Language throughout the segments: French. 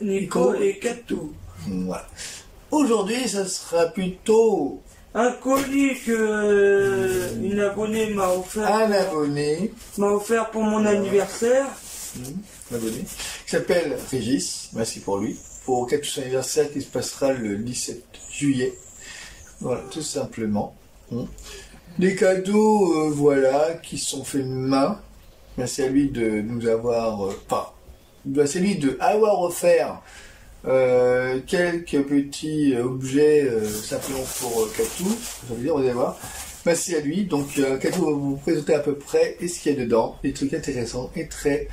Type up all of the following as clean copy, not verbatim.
Nico et Katou. Voilà. Aujourd'hui, ça sera plutôt un colis que une abonnée m'a offert. Un abonné. M'a offert pour mon anniversaire. Un abonné. Qui s'appelle Régis. Merci pour lui. Pour son anniversaire qui se passera le 17 juillet. Voilà, tout simplement. Des cadeaux, voilà, qui sont faits main. Merci à lui de nous avoir... c'est lui de avoir offert quelques petits objets simplement pour Katou. Vous allez voir. Merci à lui. Donc Katou va vous présenter à peu près ce qu'il y a dedans. Des trucs intéressants et très...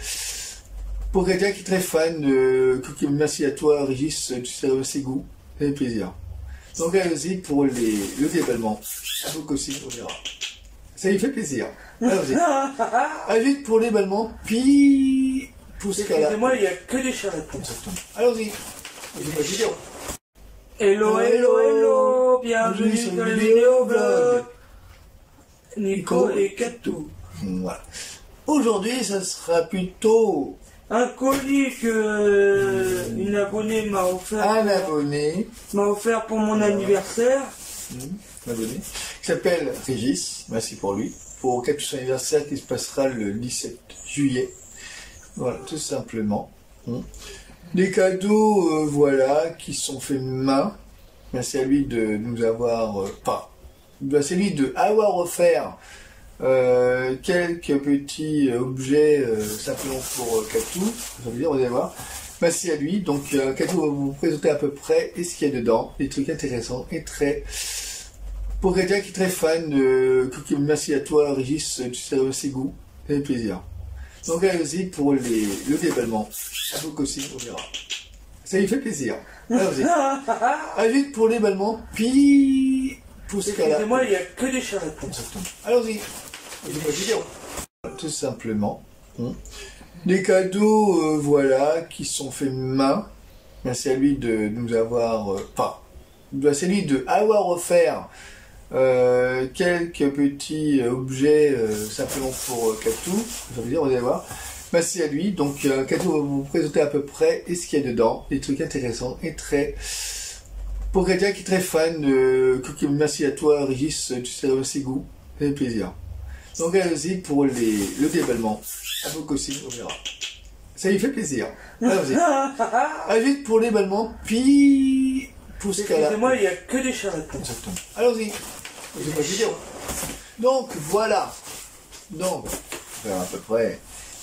Pour quelqu'un qui est très fan de cookies. Merci à toi Régis, tu sais ses goûts. Ça fait plaisir. Donc allez-y pour le déballement. Donc aussi, on verra. Ça lui fait plaisir. Allez-y pour le déballement, puis pour ce cas-là. Excusez-moi, il n'y a que des charrettes. Allons-y. On fait la vidéo. Hello, hello, hello. Bienvenue sur le vidéoblog. Nico et Katou. Voilà. Aujourd'hui, ça sera plutôt un colis que une abonnée m'a offert. Un abonné m'a offert pour mon anniversaire. Un abonné. Qui s'appelle Régis. Merci pour lui. Pour son anniversaire qui se passera le 17 juillet. Voilà, tout simplement. Des cadeaux, voilà, qui sont faits main. Merci à lui de nous avoir... c'est lui de avoir offert quelques petits objets simplement pour Katou. Vous allez voir. Merci à lui. Donc Katou va vous présenter à peu près ce qu'il y a dedans. Des trucs intéressants et très... Pour quelqu'un qui est très fan de cookies. Merci à toi Régis, tu sais ses goûts. Ça fait plaisir. Donc allez-y pour le déballement. Donc aussi, on verra. Ça lui fait plaisir. Allez-y pour le déballement, puis pour ce cas-là. Excusez-moi, il n'y a que des charrettes. Allons-y. On fait la vidéo. Tout simplement. Des cadeaux, voilà, qui sont faits main. Merci à lui de nous avoir... c'est lui de avoir offert quelques petits objets simplement pour Katou. Vous allez voir. Merci à lui. Donc Katou va vous présenter à peu près ce qu'il y a dedans. Des trucs intéressants et très... Pour quelqu'un qui est très fan de cookies. Merci à toi Régis, tu sais ses goûts. Ça fait plaisir. Donc allez-y pour le déballement. Donc aussi, on verra. Ça lui fait plaisir. Allez-y pour le déballement, puis pour ce cas-là. Excusez-moi, il n'y a que des charrettes. Allons-y. On fait la vidéo. Donc voilà. Donc, on verra à peu près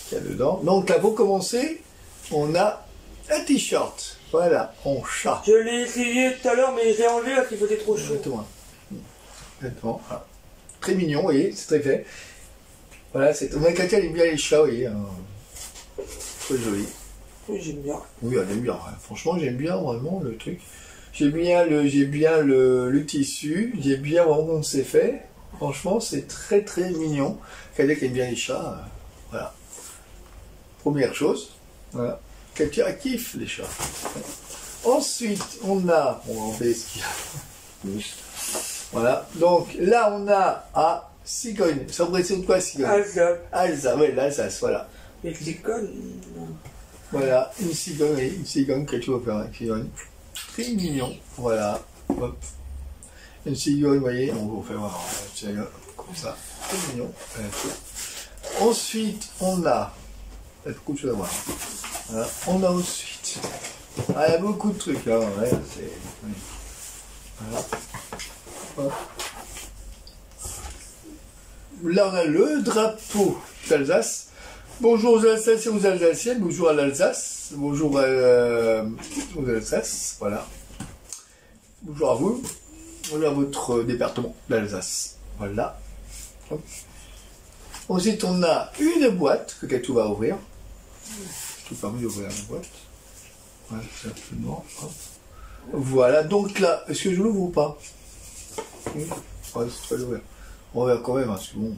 ce qu'il y a dedans. Donc là, pour commencer, on a un t-shirt. Voilà, en chat. Je l'ai essayé tout à l'heure, mais j'ai enlevé parce qu'il faisait trop chaud. Exactement. Voilà. Très mignon, vous voyez, c'est très fait. Voilà, c'est... Katia, elle aime bien les chats, vous voyez. Très joli. Oui, j'aime bien. Oui, elle aime bien. Franchement, j'aime bien vraiment le truc. J'ai bien le tissu. J'ai bien vraiment comment c'est fait. Franchement, c'est très très mignon. Katia qui aime bien les chats. Voilà. Première chose. Voilà. Katia kiffe les chats. Ensuite, on va enlever ce qu'il y a. Voilà. Donc là, on a cigogne. Ça vous de quoi, cigogne? Alsace. Alsace, oui, l'Alsace, voilà. Et cigogne. Voilà, une cigogne que tu vas faire, une cigogne. Très mignon, voilà. Hop. Une cigogne, vous voyez, on vous fait voir, comme ça. Très mignon. Ensuite, on a... Il y a beaucoup de choses à voir. Voilà. On a ensuite... il y a beaucoup de trucs, là. Ouais, voilà. Hop. Là, on a le drapeau d'Alsace. Bonjour aux Alsaciens et aux Alsaciennes, bonjour à l'Alsace, bonjour aux Alsaces, voilà. Bonjour à vous, bonjour à votre département d'Alsace, voilà. Hop. Ensuite, on a une boîte que Katou va ouvrir. Je te permets d'ouvrir la boîte. Voilà, simplement. Hop. Voilà, donc là, est-ce que je l'ouvre ou pas? Oui. Ouais, c'est pas l'ouvrir. On va quand même, hein, c'est bon.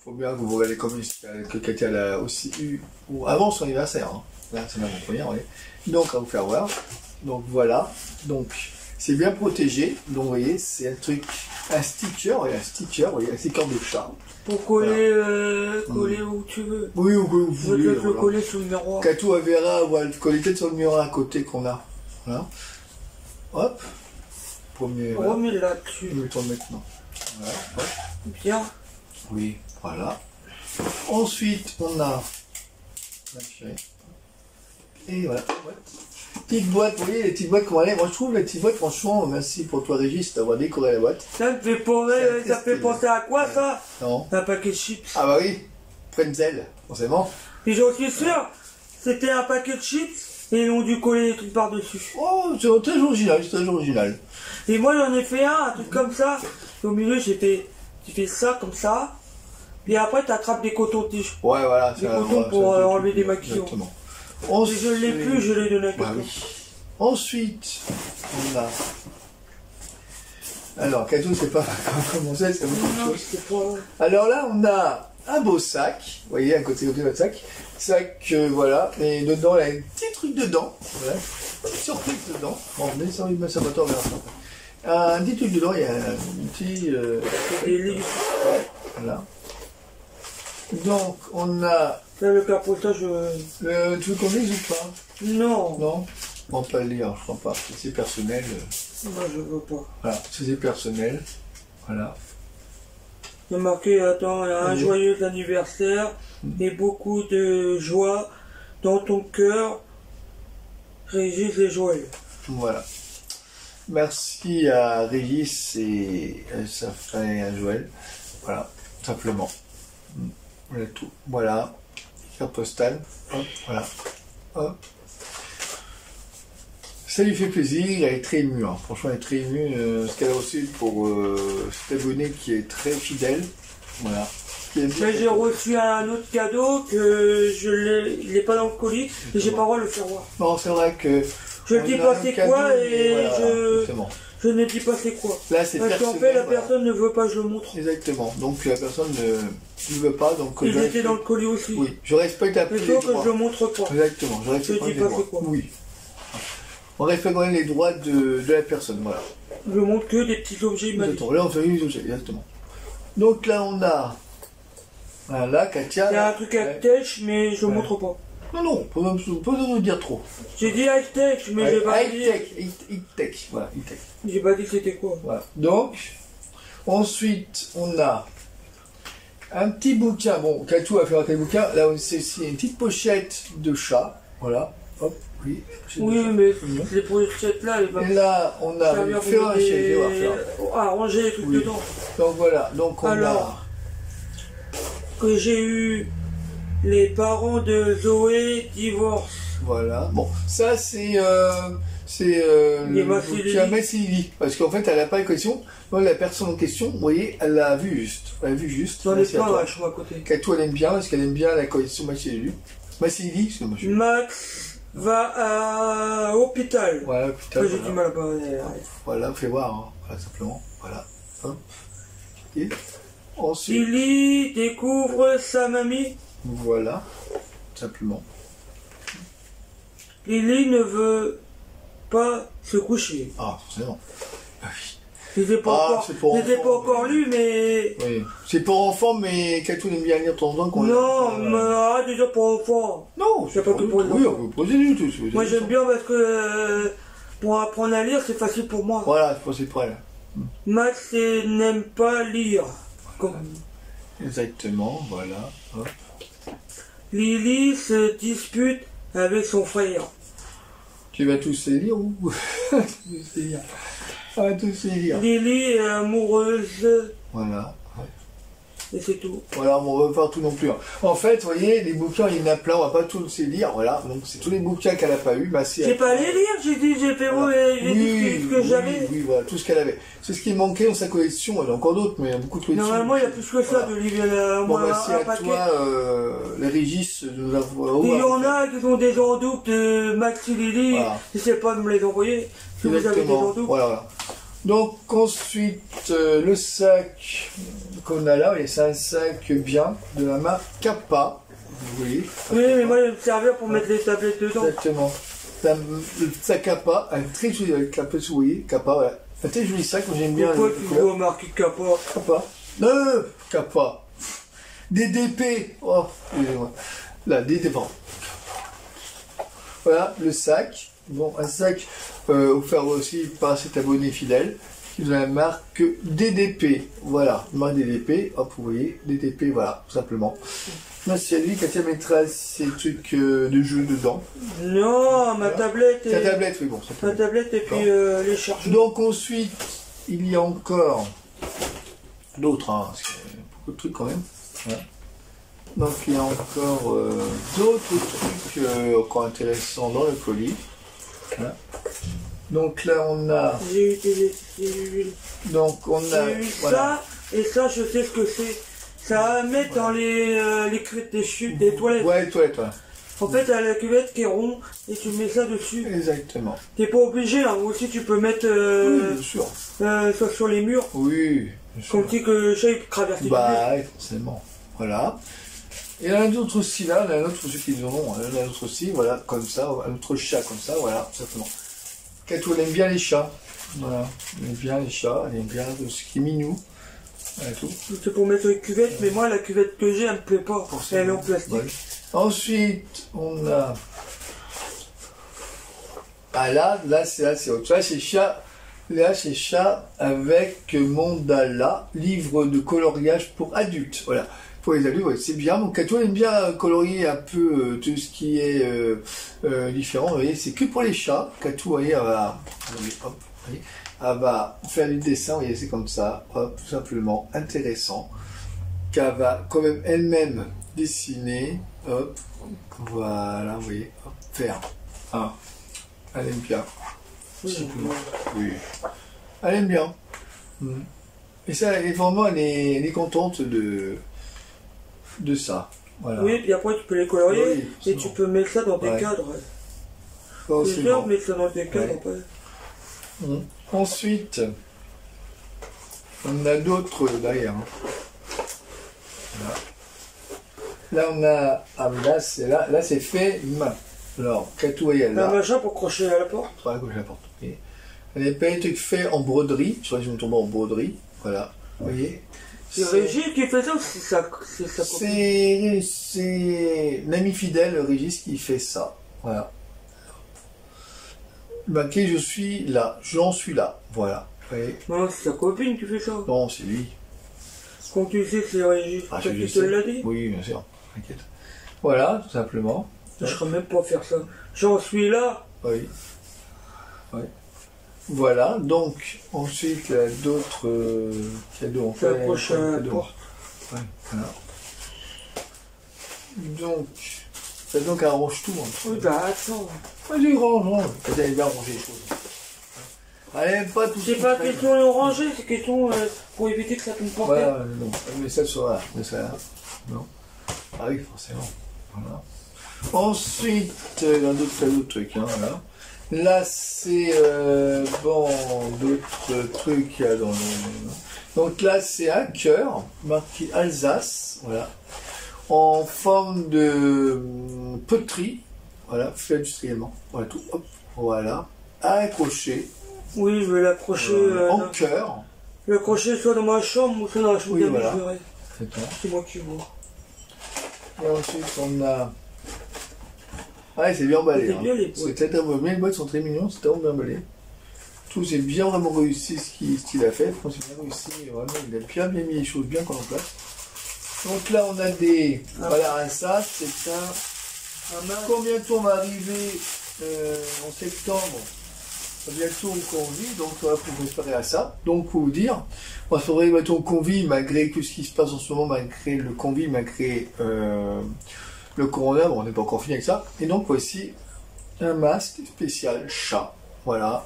Faut bien que vous regardez comme que Katia l'a aussi eu avant son anniversaire. Hein. Là, c'est ma première, oui. Donc, on va vous faire voir. Donc, voilà. Donc, C'est bien protégé. Donc, vous voyez, c'est un truc, un sticker, vous voyez, un sticker de chat. Pour coller, coller où tu veux. Oui, où vous Je veux voulez. le coller sur le miroir. Katou verra, on va le coller peut-être sur le miroir à côté qu'on a. Voilà. Hop. Premier. Voilà. Remets là-dessus. Je vais le tourner maintenant. Voilà. Hop. Bien. Oui, voilà. Ensuite, on a. Et voilà. Petite boîte, vous voyez les petites boîtes qu'on va aller. Moi je trouve les petites boîtes, franchement, merci pour toi Régis d'avoir décoré la boîte. Ça fait penser à quoi ça? Non. Un paquet de chips. Ah bah oui, Frenzel, forcément. Et j'en suis sûr, c'était un paquet de chips et ils ont dû coller des trucs par-dessus. Oh, c'est très original, c'est très original. Et moi j'en ai fait un truc comme ça. Et au milieu j'ai fait ça comme ça. Et après t'attrapes des cotons-tiges. Ouais, voilà. Des cotons pour enlever des maquillons. Exactement. Et je l'ai plus, je l'ai donné à quelqu'un. Bah oui. Ensuite, on a. Alors, Katou, c'est pas comment c'est beaucoup de choses. Pas... Alors là, on a un beau sac. Vous voyez, à côté de votre sac. Sac, voilà. Et dedans, il y a un petit truc dedans. Voilà. Petite surprise dedans. Bon, on est sur une masse à moteur, on verra ça. Un petit truc dedans, il y a un petit. Voilà. Donc, on a. Là, le capotage. Tu veux qu'on lise ou pas? Non. Non? On va pas le lire, je crois pas. C'est personnel. Moi, je veux pas. Voilà, c'est personnel. Voilà. Il y a marqué, attends, un joyeux anniversaire et beaucoup de joie dans ton cœur. Régis et Joël. Voilà. Merci à Régis et à sa frère et à Joël. Voilà, simplement. Voilà tout. Voilà. Carte postale. Hop, voilà. Hop. Ça lui fait plaisir, elle est très émue. Hein. Franchement, elle est très émue. Ce qu'elle a reçu pour cet abonné qui est très fidèle. Voilà. J'ai reçu un autre cadeau que il n'est pas dans le colis et j'ai pas le droit de le faire voir. Non, c'est vrai que. Je ne dis pas c'est quoi et voilà, je ne dis pas c'est quoi. Là, c'est parce qu'en fait, la personne ne veut pas que je le montre. Exactement. Donc la personne ne veut pas. Donc, il était dans le colis aussi. Oui, je respecte un peu les droits. Il faut que je le montre pas. Exactement, je respecte dis pas c'est quoi. Oui. On respecte quand même les droits de la personne, voilà. Je montre que des petits objets imaginaires. Là, on fait des objets, exactement. Donc là, on a. Là, Katia. Il y a un truc high-tech, mais je ne montre pas. Non, pas nous dire trop. J'ai dit high-tech, mais j'ai pas dit. High-tech, voilà, high-tech. J'ai pas dit c'était quoi. Voilà. Donc, ensuite, on a un petit bouquin. Bon, Katou va faire un bouquin. Là, c'est une petite pochette de chat. Voilà. Hop, oui. Oui, mais les pochettes là, et là, on a fait un chèque. Ah, ranger les trucs dedans. Donc voilà. Donc on a. Que j'ai eu les parents de Zoé divorcent. Voilà. Bon, ça c'est le bouquin Massili. Parce qu'en fait, elle n'a pas la question. Donc, la personne en question, vous voyez, elle l'a vu juste. Elle a vu juste. J'en ai plein vachement à côté. Katou, elle aime bien parce qu'elle aime bien la collection Massili. Massili, c'est moi. Max va à l'hôpital. Voilà, l'hôpital. J'ai du mal à parler. Voilà, fais voir. Hein. Voilà, simplement. Voilà. Hop. Et ensuite. Lily découvre sa mamie. Voilà. Simplement. Lily ne veut pas se coucher. Ah, forcément. Ah oui. Je n'ai pas encore lu, mais... Oui. C'est pour enfants, mais Katou aime bien lire de temps en temps. Non, mais arrête de dire pour enfants. Non, c'est pas que pour les enfants. Oui, on peut poser du tout. Moi, j'aime bien parce que pour apprendre à lire, c'est facile pour moi. Voilà, c'est facile pour elle. Max n'aime pas lire. Exactement, voilà. Hop. Lily se dispute avec son frère. Tu vas tous les lire ou tous les lire. On va tous les lire. Lily est amoureuse. Voilà. Et c'est tout. Voilà, on va pas tout non plus. En fait, vous voyez, les bouquins, il y en a plein, on va pas tous les lire. Voilà, donc c'est tous les bouquins qu'elle a pas eu. Bah, j'ai pas les lire, j'ai dit ce que j'avais. Oui, voilà, tout ce qu'elle avait. C'est ce qui manquait dans sa collection. Il y en a encore d'autres, mais il y a beaucoup de collections. Normalement, il y a plus que ça de livres. Bon, bah, c'est à toi, les Régis, de nous avoir. Il y en a qui ont des en double de Max et Lily. Voilà. N'essayez pas de me les envoyer. Si vous avez des en double. Voilà. Donc ensuite, le sac qu'on a là, c'est un sac bien de la marque Kappa. Vous voyez. Oui, mais moi, il va me servir pour mettre les tablettes dedans. Exactement. le sac Kappa, un très joli avec un peu vous voyez, Kappa, voilà. Un très joli sac, moi j'aime bien. Pourquoi tu vois marqué Kappa? Kappa. Kappa. DDP. Oh, excusez-moi. Là, DDP. Voilà, le sac. Bon, un sac offert aussi par cet abonné fidèle qui vous a la marque DDP. Voilà, marque DDP. Hop, vous voyez, DDP, voilà, tout simplement. Merci à lui, Katia mettra ses trucs de jeu dedans. Non, ma tablette. Ta tablette, oui, bon. Ma tablette et puis les charges. Donc ensuite, il y a encore d'autres, hein, parce qu'il y a beaucoup de trucs quand même. Voilà. Donc il y a encore d'autres trucs encore intéressants dans le colis. Voilà. Donc là on a. J'ai eu Donc on a. Voilà. Ça, et ça je sais ce que c'est. Ça à mettre dans les cuvettes des toilettes. Ouais, les toilettes, ouais. En fait, t'as la cuvette qui est ronde et tu mets ça dessus. Exactement. T'es pas obligé, hein. Aussi tu peux mettre oui, bien sûr. Ça sur les murs. Oui, bien sûr. Comme si que le chat il traversait. Bah, oui, forcément. Voilà. Et il y en a un autre aussi là, il y en a un autre pour ceux qui en ont, il y en a un autre aussi, voilà, comme ça, un autre chat comme ça, voilà, tout simplement. Katou, elle aime bien les chats. Voilà, elle aime bien les chats, elle aime bien tout ce qui est minou. Voilà, tout. C'est pour mettre les cuvettes, mais moi la cuvette que j'ai, elle me plaît pas. Elle est en plastique. Ouais. Ensuite, on a. Ah là c'est autre chose. Là, c'est chat avec mandala, livre de coloriage pour adultes. Voilà. Pour les adultes, ouais, c'est bien. Donc, Katou aime bien colorier un peu tout ce qui est différent. Vous voyez, c'est que pour les chats. Katou, vous voyez, elle va, hop, vous voyez, elle va faire des dessins. Vous voyez, c'est comme ça, hop, tout simplement, intéressant. Qu'elle va quand même elle-même dessiner. Hop, voilà, vous voyez, hop, faire. Ah, elle aime bien. Oui. Elle aime bien. Et ça, et vraiment, elle est contente de ça. Voilà. Oui, puis après tu peux les colorier Oui, et tu peux mettre ça dans tes cadres. Oh, C'est bien de mettre ça dans tes cadres après. Ensuite, on a d'autres derrière. Là, on a. Ah, là, c'est fait main. Alors, Katou, elle est là. Un machin pour crocher à la porte. Pour accrocher la porte. Okay. Elle n'est pas un truc fait en broderie. Je sais pas si je me tombe en broderie. Voilà. Vous voyez. C'est Régis qui fait ça ou c'est sa copine? C'est l'ami fidèle Régis qui fait ça. Voilà. Marqué je suis là. J'en suis là. Voilà. Vous voyez. Non, c'est sa copine qui fait ça. Non, c'est lui. Quand tu sais que c'est Régis, Ah, tu te l'as dit? Oui, bien sûr. T'inquiète. Voilà, tout simplement. Je ne serais même pas faire ça. J'en suis là. Oui. Oui. Voilà, donc ensuite il y a d'autres cadeaux en fait. La prochaine porte. Ouais, voilà. Donc elle range tout. Hein. Oui, bah attends. Vas-y, range. Elle aime bien ranger les choses. Elle aime pas tout ça. C'est pas question de ranger, c'est question pour éviter que ça tombe par terre. Ouais, non. Mais ça sera. Mais ça. Non. Ah oui, forcément. Voilà. Ensuite, il y a d'autres trucs. Hein, voilà. Là, c'est bon, d'autres trucs dans le... Donc là, c'est un cœur marqué Alsace, voilà, en forme de poterie, voilà, fait industriellement, voilà tout, hop, voilà, accroché. Oui, je vais l'accrocher en cœur. L'accrocher soit dans ma chambre ou soit dans la chambre d'amis, voilà. je verrai. C'est moi qui vois. Et ensuite, on a... Ah, c'est bien emballé. C'est bien les boîtes. C'est très bien. Les boîtes sont très mignons, c'est très bien emballé. Tout, c'est bien vraiment réussi ce qu'il a fait. Je pense que c'est bien réussi. Vraiment, il a bien mis les choses bien comme en place. Donc là, on a des. Voilà, ça, c'est un. Combien de temps va arriver en septembre? Bientôt on convie, donc il faut espérer à ça. Donc, pour vous dire, on se ferait bientôt convie, malgré tout ce qui se passe en ce moment, malgré le convie, malgré. Le corona, bon, on n'est pas encore fini avec ça. Et donc voici un masque spécial chat. Voilà.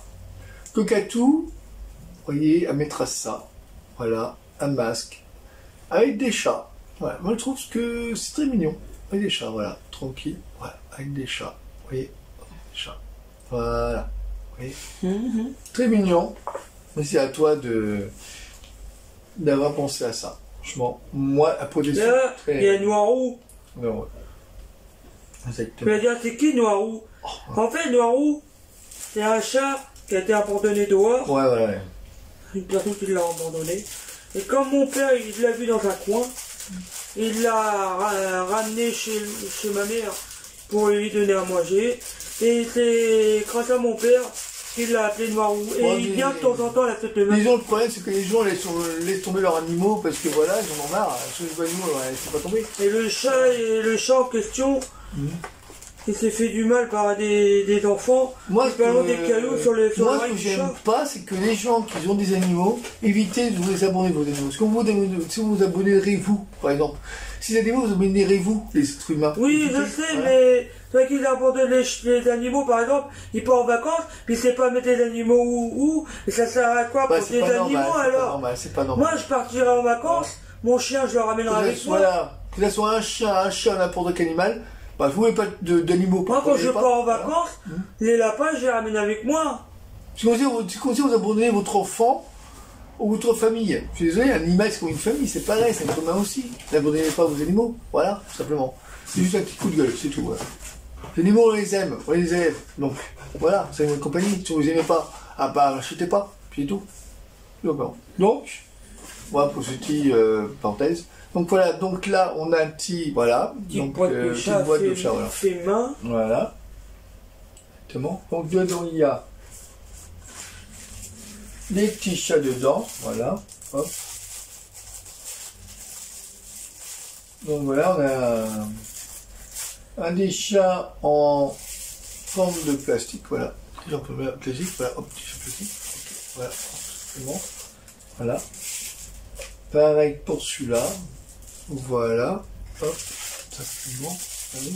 Que Katou, vous voyez, elle mettra ça. Voilà, un masque avec des chats. Voilà. Moi je trouve que c'est très mignon. Avec des chats, voilà, tranquille. Voilà, avec des chats. Vous voyez, des chats. Voilà. Vous voyez. Très mignon. Mais c'est à toi d'avoir pensé à ça. Franchement, moi, à protection. Là, il y a noir roux. Non. Tu Exactement. vas dire, c'est qui Noirou? En fait, Noirou, c'est un chat qui a été abandonné dehors. Ouais, voilà. Une personne qui l'a abandonné. Et comme mon père, il l'a vu dans un coin, il l'a ramené chez ma mère pour lui donner à manger. Et c'est grâce à mon père qu'il l'a appelé Noirou. Et Ouais, il mais- vient de temps en temps à la fête de ma Disons, le problème, c'est que les gens laissent tomber leurs animaux parce que voilà, ils en ont marre. Sur les animaux, ouais, ils ne pas tomber. Et le chat en question, il s'est fait du mal par des enfants. Moi, qui balancent des cailloux sur le ce oreille que du j'aime chat. pas, c'est que les gens qui ont des animaux, évitez de vous les abonner vos animaux. Parce que si vous vous abonnerez vous, par exemple, si les animaux, vous abonnerez-vous, les êtres humains. Oui, je Évitez, sais, voilà. mais c'est vrai qu'il abandonne les animaux, par exemple, il part en vacances, puis il sait pas mettre les animaux où, et ça sert à quoi Bah, pour c'est des pas animaux normal, c'est pas alors? normal, c'est pas normal. Moi, je partirai en vacances, mon chien, je le ramènerai avec moi. Voilà, que ce soit un chien, n'importe quel animal, bah, vous voulez pas d'animaux. Moi, quand je pas. pars en vacances, les lapins, je les ramène avec moi. C'est comme si vous abandonnez votre enfant ou votre famille. Je suis désolé, un animal c'est comme une famille, c'est pareil, c'est un être humain aussi. N'abandonnez pas vos animaux, voilà, tout simplement. C'est juste un petit coup de gueule, c'est tout. Voilà. Les animaux, on les aime, on les élève. Donc, voilà, c'est une compagnie. Si vous les aimez pas, ah bah, n'achetez pas, puis c'est tout. Tout simplement. Donc, voilà pour cette petite parenthèse. Donc voilà, donc là, on a un petit, voilà, Petite donc, boîte de petite chat, boîte de chat, voilà. fait main. Voilà. Exactement. Donc dedans, il y a des petits chats dedans, voilà. Hop. Donc voilà, on a un des chats en forme de plastique, voilà. En forme de plastique, voilà, hop, petit chat plastique. Ok, voilà, simplement. Voilà. Pareil pour celui-là. Voilà. Hop, simplement. Allez.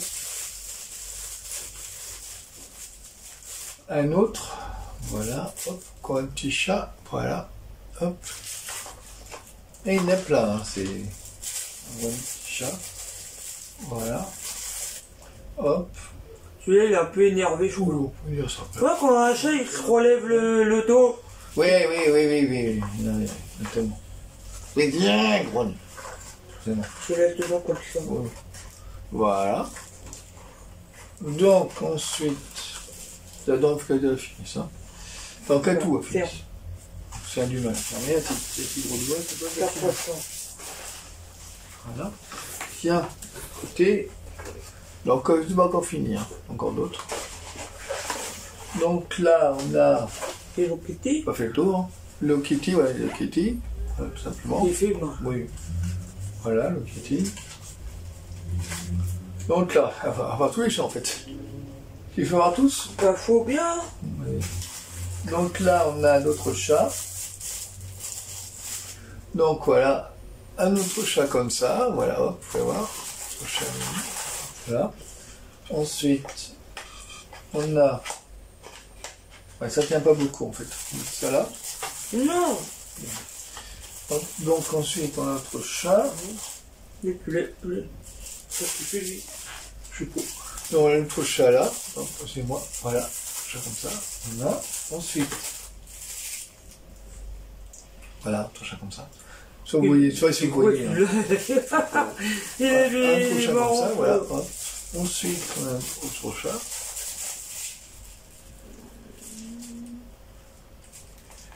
Un autre, voilà, hop, encore un petit chat, voilà, hop. Et il y en a plein, hein, c'est un petit chat, voilà, hop. Celui-là, il est un peu énervé, je trouve. On peut dire ça. Tu vois, quand un chat, il se relève le dos. Oui, notamment. C'est bien, grogne. C'est bon. Je laisse devant comme ça. Voilà. Donc, ensuite, la dent de fini, ça. Enfin, en cas, tout a fini. C'est un du mal. Mais c'est gros doigt, ça doit être ça. Voilà. Tiens, côté. Donc, je vais encore finir. Encore d'autres. Donc là, on a. Hello Kitty. Pas fait le tour. Hein. Le Kitty, voilà, le Kitty. Tout simplement. Il fait main. Oui. Voilà, le Kitty. Donc là, on va avoir tous les chats en fait. Il faut avoir tous. Bah, faut bien. Oui. Donc là, on a notre chat. Donc voilà, un autre chat comme ça. Voilà, hop, vous pouvez voir. Notre chat. Voilà. Ensuite, on a. Ouais, ça tient pas beaucoup en fait. Ça là. Non. Donc ensuite, on a notre chat. Mais plus. Ça suffit, lui. Je sais pas. Donc on a notre chat là. Donc c'est moi. Voilà. Chat comme ça. On a. Ensuite. Voilà, un chat comme ça. Soit vous voyez, soit si vous voyez. Hein. Il est Un chat comme marrant. ça, voilà. Hop. Ensuite, on a un autre chat.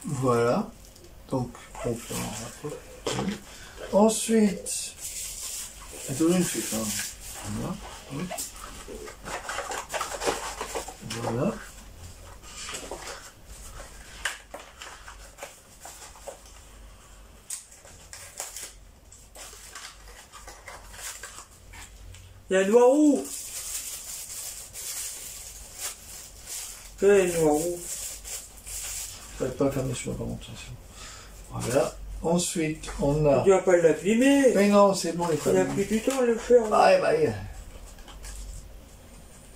Voilà. Donc, on fait un. Ensuite, c'est toujours une fiche. Hein. Voilà. Voilà. Il y a un Noirou. Ouais, Noirou. Je ne vais pas fermer sur la présentation. Voilà. Ensuite, on a. Tu vas pas l'abîmer. Mais non, c'est bon, les Il a femmes. pris du temps à le faire. Ah, bah,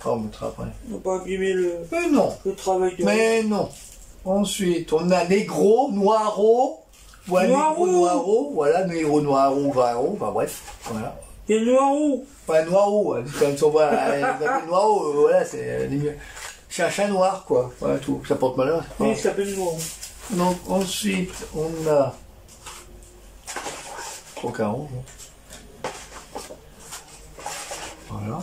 on mettra après. On va pas abîmer Mais non. le travail de. Mais non. Ensuite, on a négro, noiro. Voilà, Noiro. négro, noiro. Voilà, négro, noiro, noiro. Enfin, bref. Voilà. Il y a Noirou. Ouais, noiro. Quand on voit noiro, voilà, c'est un chat noir, quoi. Voilà, tout. Ça porte malheur. Oui, il s'appelle Noirou. Donc, ensuite, on a. Trop caron. Voilà.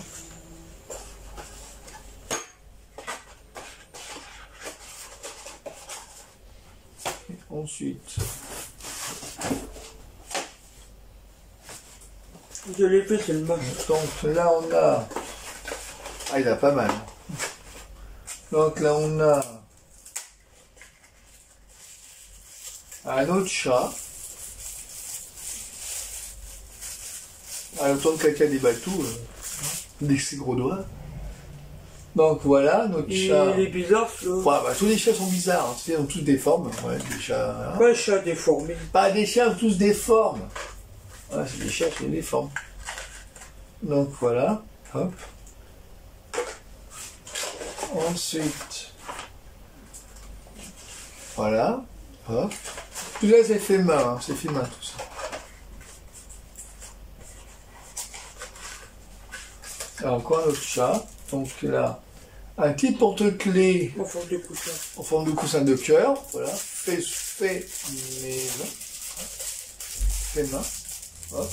Ensuite, Je l'ai fait, c'est le match. donc là on a... Ah, il a pas mal. Donc là on a un autre chat. Alors, autant de caca des batous, dès que c'est gros doigts. Donc voilà, notre chat. Il est bizarre, ça. Ouais, bah, tous les chats sont bizarres, hein. Tu sais, ils ont tous des formes. Ouais, des chats. Hein. Pas un chat déformé. Pas des chats, tous des formes. Ouais, c'est des chats, c'est des formes. Donc voilà, hop. Ensuite, voilà, hop. Tout ça, c'est fait main, hein. C'est fait main tout ça. Alors, encore un autre chat. Donc là, un petit porte-clés En forme de coussin. en forme de coussin de cœur. Voilà, fait maison. Fait main. Hop.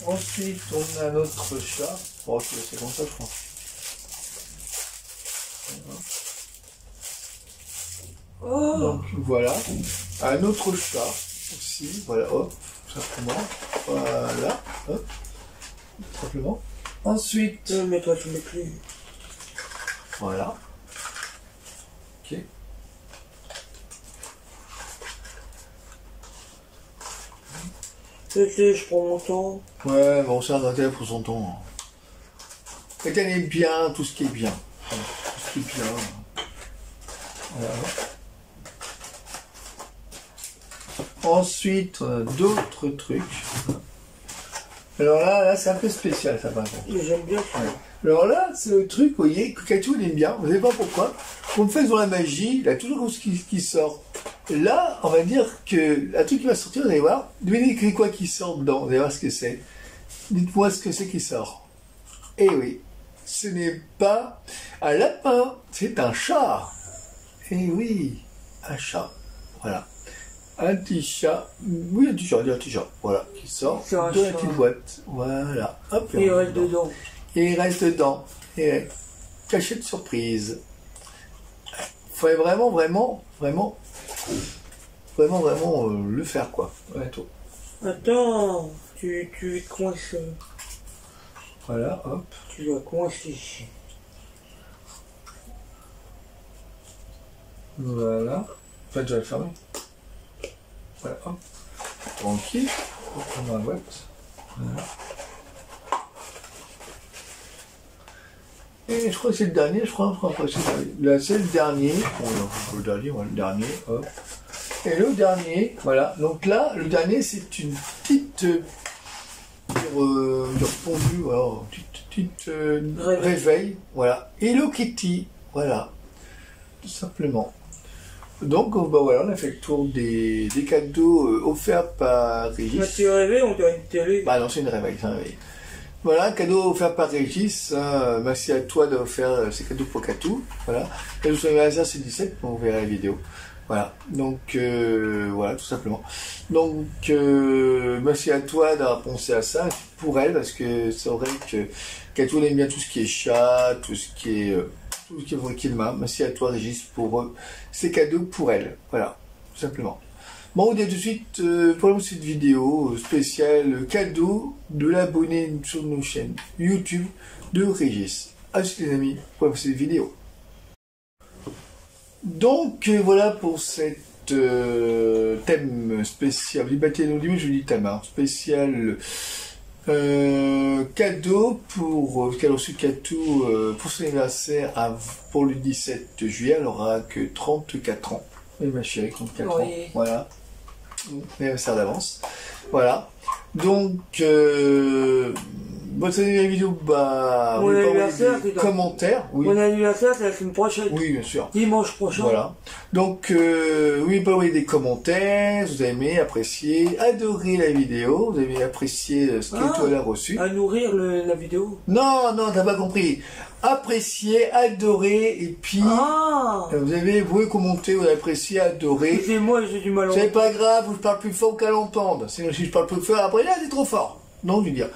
Ensuite, on a notre chat. Oh, ok, c'est comme ça, je crois. Oh, Donc voilà, un autre chat aussi, voilà, hop, simplement, voilà, hop, simplement. Ensuite, mets-toi sur mes clés. voilà, ok. Je prends mon temps. Ouais, bon, ça, un intérêt pour son temps. Quelqu'un aime bien tout ce qui est bien. Voilà, tout ce qui est bien. Voilà. Ensuite, d'autres trucs. Alors là c'est un peu spécial, ça, par contre. Mais j'aime bien ça. Alors là, c'est le truc, vous voyez, que Katou il aime bien, vous savez pas pourquoi. Quand on fait dans la magie, il a toujours ce qui sort. Et là, on va dire que un truc qui va sortir, vous allez voir, devinez c'est quoi qui sort dedans, vous allez voir ce que c'est. Dites-moi ce que c'est qui sort. Eh oui, ce n'est pas un lapin, c'est un chat. Eh oui, un chat. Voilà. Un petit chat, oui, un petit chat, voilà, qui sort C'est un de la chat. petite boîte. Voilà, hop. Et il reste dedans. Et il reste dedans. Et cachette surprise. Faudrait vraiment le faire, quoi. Ouais, tout. Attends, tu es coincé. Voilà, hop. Tu dois coincer. Voilà. Enfin, je vais le fermer. Voilà, hop. Tranquille. Hop, on dans la boîte. Voilà. Et je crois que c'est le dernier, je crois que c'est là, c'est le dernier. Bon, le dernier, voilà, le dernier, hop. Et le dernier, voilà. Donc là, le dernier, c'est une petite pondue, voilà, petite réveil, voilà. Hello Kitty, voilà. Tout simplement. Donc, bah voilà, on a fait le tour des cadeaux offerts par Régis. Quand tu es rêvé, on dirait une télé. Bah non, c'est une réveil, c'est un réveil. Voilà, cadeau offert par Régis. Hein, merci à toi d'avoir offert ces cadeaux pour Katou. Voilà. Cadeau sur l'anniversaire, c'est 17, on verra la vidéo. Voilà. Donc, voilà, tout simplement. Donc, merci à toi d'avoir pensé à ça. Pour elle, parce que c'est vrai que Katou aime bien tout ce qui est chat, tout ce qui est fabriqué de main. Merci à toi, Régis, pour ces cadeaux pour elle. Voilà, tout simplement. Bon, on dit tout de suite pour cette vidéo spéciale cadeau de l'abonné sur nos chaînes YouTube de Régis. À tous les amis pour cette vidéo. Donc voilà pour cette thème spécial. Vous dites, au début je dis thème hein, spécial cadeau pour qu'elle a reçu Katou pour son anniversaire pour le 17 juillet. Elle aura que 34 ans. Oui ma chérie, 34 ans. Voilà. Anniversaire d'avance. Voilà. Donc, votre vidéo, bah, mon anniversaire, c'est dans commentaires. Oui. Mon anniversaire, c'est la semaine prochaine. Oui, bien sûr. Dimanche prochain. Voilà. Donc, oui, pas envoyer des commentaires. Vous avez aimé, apprécié, adoré la vidéo. Vous avez apprécié ce que toi a reçu. À nourrir la vidéo. Non, non, t'as pas compris. Apprécier, adorer, et puis vous pouvez commenter, vous avez apprécié, adoré. Excusez-moi, j'ai du mal à c'est pas grave, je parle plus fort qu'à l'entendre. Sinon, si je parle plus fort, après là, c'est trop fort. Donc, je veux dire,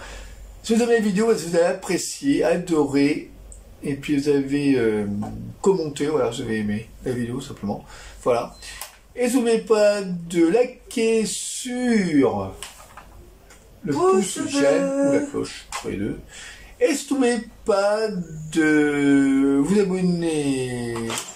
si vous avez la vidéo, vous avez apprécié, adoré, et puis vous avez commenté, voilà, vous avez aimé la vidéo, simplement. Voilà. Et n'oubliez pas de liker sur le pouce j'aime ou la cloche, pour les deux. Et n'oubliez pas de vous abonner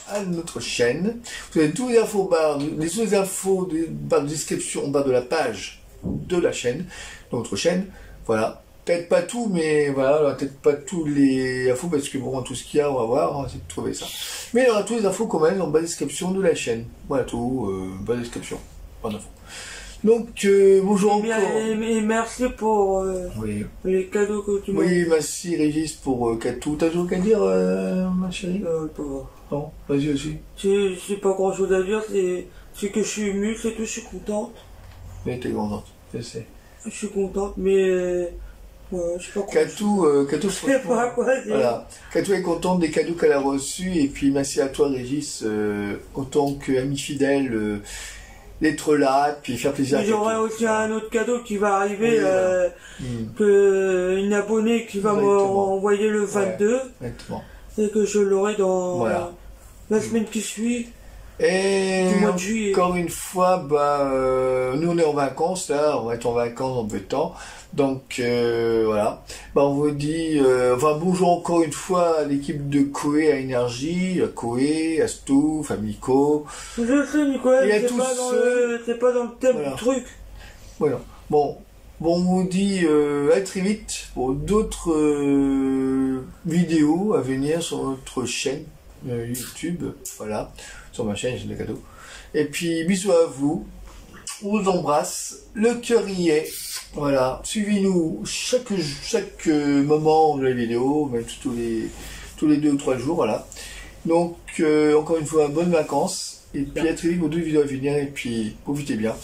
à notre chaîne. Vous avez toutes les infos barres, les infos barres de description en bas de la page de la chaîne, de notre chaîne. Voilà. Peut-être pas tout, mais voilà, peut-être pas tous les infos, parce que bon, tout ce qu'il y a, on va voir, on va essayer de trouver ça. Mais il y aura toutes les infos quand même en bas de description de la chaîne. Voilà tout, bas de description. Pas d'infos. Donc, bonjour encore. Et merci pour Oui. les cadeaux que tu m'as. Oui, merci Régis pour Katou. T'as toujours qu'à dire, ma chérie? Pas grave. Non, vas-y aussi. C'est pas grand chose à dire, c'est que je suis ému, c'est tout, je suis contente. Mais t'es contente, je sais. Je suis contente, mais. Ouais, je sais pas quoi. Katou, Je sais pas quoi dire. Voilà. Katou est contente des cadeaux qu'elle a reçus, et puis merci à toi Régis, en tant qu'ami fidèle, d'être là, puis faire plaisir à Katou. J'aurai aussi un autre cadeau qui va arriver, Oui, que une abonnée qui va m'envoyer le 22, ouais, exactement. et que je l'aurai dans Voilà. la semaine qui suit. Et Du mois de juillet. encore une fois, nous on est en vacances là, on va être en vacances en peu de temps, donc voilà. On vous dit, bonjour encore une fois à l'équipe de Koé à Énergie, à Koé, à Stouff, à Miko. Je sais Nicolas, Et à c'est tous pas, ceux- pas dans le thème Voilà. du truc. Voilà. Bon, on vous dit à très vite pour d'autres vidéos à venir sur notre chaîne YouTube, voilà, sur ma chaîne, j'ai des cadeaux. Et puis bisous à vous, on vous embrasse, le cœur y est, voilà, suivez-nous chaque moment de la vidéo, même tous les 2 ou 3 jours, voilà. Donc encore une fois, bonnes vacances, et puis à très vite pour d'autres vidéos à venir, et puis profitez bien.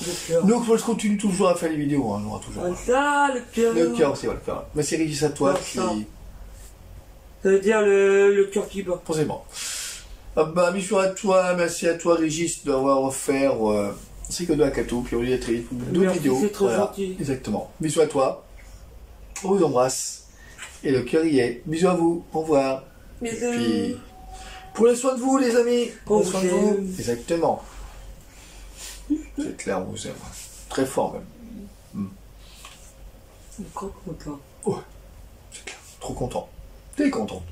Donc je continue toujours à faire les vidéos, on aura toujours. Ça, le cœur. Le cœur aussi, voilà, le cœur. Merci Régis à toi, Ça veut dire le cœur qui bat. forcément. Bisous à toi, merci à toi Régis d'avoir offert ces cadeaux à Katou, puis on vous dit à très vite pour d'autres Merci, vidéos. c'est très gentil. Exactement. Bisous à toi, on vous embrasse, et le cœur y est. Bisous à vous, au revoir. Bisous. Et puis, prenez soin de vous les amis, prenez soin de vous. aime. Exactement. C'est clair, on vous aime. Très fort même. Encore content. Ouais, c'est clair. Trop content. T'es contente.